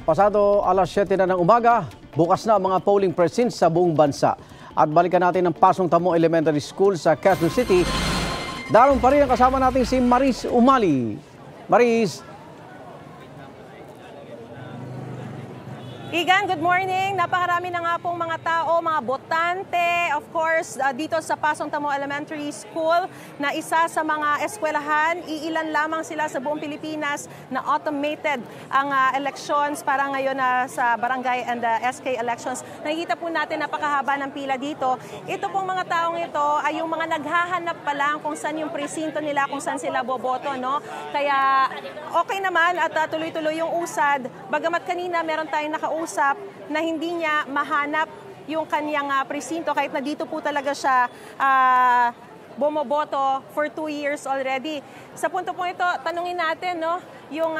Pasado alas 7 na ng umaga, bukas na ang mga polling precincts sa buong bansa. At balikan natin ang Pasong Tamo Elementary School sa Quezon City. Daron pa rin ang kasama natin si Maris Umali. Maris. Igan, good morning. Napakarami na nga pong mga tao, mga botante, of course, dito sa Pasong Tamo Elementary School na isa sa mga eskwelahan. Iilan lamang sila sa buong Pilipinas na automated ang elections para ngayon sa barangay and SK elections. Nakikita po natin napakahaba ng pila dito. Ito pong mga taong ito ay yung mga naghahanap pa lang kung saan yung presinto nila, kung saan sila boboto, no? Kaya okay naman at tuloy-tuloy yung usad. Bagamat kanina meron tayong nakausap na hindi niya mahanap yung kanyang presinto kahit na dito po talaga siya bumoboto for 2 years already. Sa punto po ito, tanungin natin, no, yung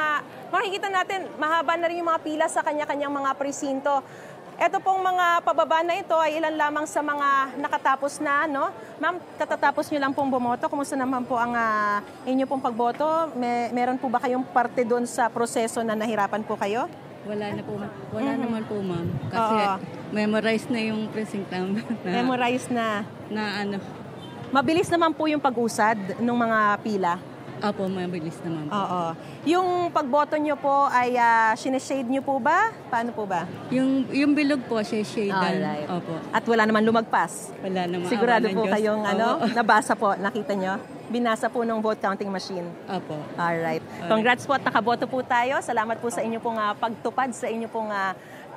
makikita natin mahaba na rin yung mga pila sa kanya-kanyang mga presinto. Ito pong mga pababa na ito ay ilan lamang sa mga nakatapos na, no? Ma'am, katatapos niyo lang pong bumoto. Kumusta naman po ang inyo pong pagboto? Meron po ba kayong parte doon sa proseso na nahirapan po kayo? Wala na po. Wala naman po, ma'am. Kasi memorize na yung precinct namin. Memorize na. Na ano. Mabilis naman po yung pag-usad ng mga pila? Opo, mabilis naman po. Oo. Yung pagboto nyo po ay sineshade nyo po ba? Paano po ba? Yung bilog po, shade. Alright. Opo. At wala naman lumagpas? Wala naman. Sigurado po kayong nabasa po, nakita nyo? Binasa po ng vote counting machine. Opo. Alright. Congrats po at nakaboto po tayo. Salamat po sa inyo pong pagtupad sa inyo pong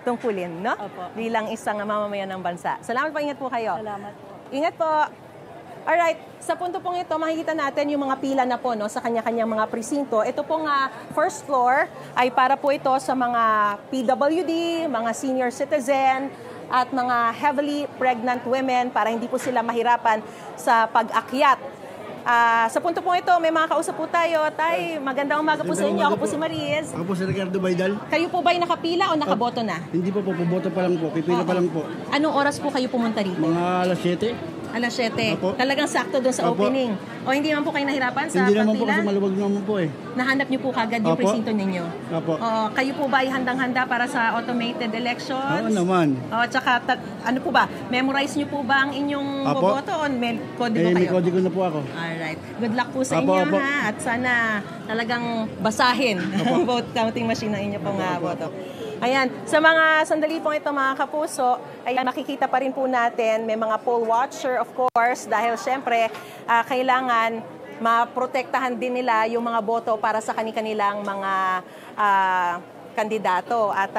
tungkulin, no? Opo. Bilang isang mamamayan ng bansa. Salamat po, ingat po kayo. Salamat po. Ingat po. Alright, sa punto pong ito, makikita natin yung mga pila na po, no, sa kanya-kanyang mga presinto. Ito pong first floor ay para po ito sa mga PWD, mga senior citizen, at mga heavily pregnant women para hindi po sila mahirapan sa pag-akyat. Sa punto pong ito, may mga kausap po tayo. Tay, magandang umaga po sa inyo. Ako po si Mariz. Ako po si Ricardo Baydal. Kayo po ba ay nakapila o nakaboto na? Hindi po, puboto pa lang po. Pipila pa lang po. Anong oras po kayo pumunta rito? Mga alas 7. Alas 7. Opo. Talagang sakto doon sa Opo. opening. O hindi naman po kayo nahirapan sa Hindi naman po pagpila? kasi maluwag naman po eh. Nahanap niyo po kagad yung Opo. presinto ninyo? Opo. Kayo po ba ay handang-handa para sa automated elections? Oo naman. Tsaka, ano po ba? Memorize niyo po ba ang inyong Opo. boboto o may kodigo kayo? May kodigo na po ako. Alright. Good luck po sa Opo, inyo, opo. ha? At sana talagang basahin ang vote counting machine ng inyo pong boto. Ayan, sa mga sandali pong ito mga kapuso, ay makikita pa rin po natin, may mga poll watcher of course, dahil syempre kailangan maprotektahan din nila yung mga boto para sa kanilang mga kandidato. At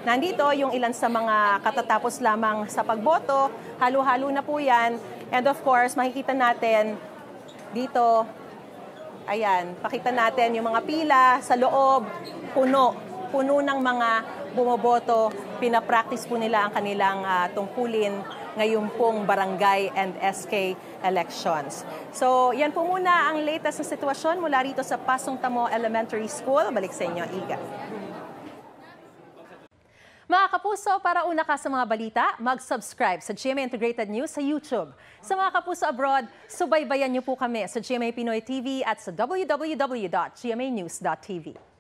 nandito yung ilan sa mga katatapos lamang sa pagboto, halo-halo na po yan. And of course, makikita natin dito, ayan, pakita natin yung mga pila sa loob, puno ng mga bumoboto, pinapractice po nila ang kanilang tungkulin ngayon pong barangay and SK elections. So, yan po muna ang latest na sitwasyon mula rito sa Pasong Tamo Elementary School. Balik sa inyo, Iga. Mga kapuso, para una ka sa mga balita, mag-subscribe sa GMA Integrated News sa YouTube. Sa mga kapuso abroad, subaybayan niyo po kami sa GMA Pinoy TV at sa www.gmanews.tv.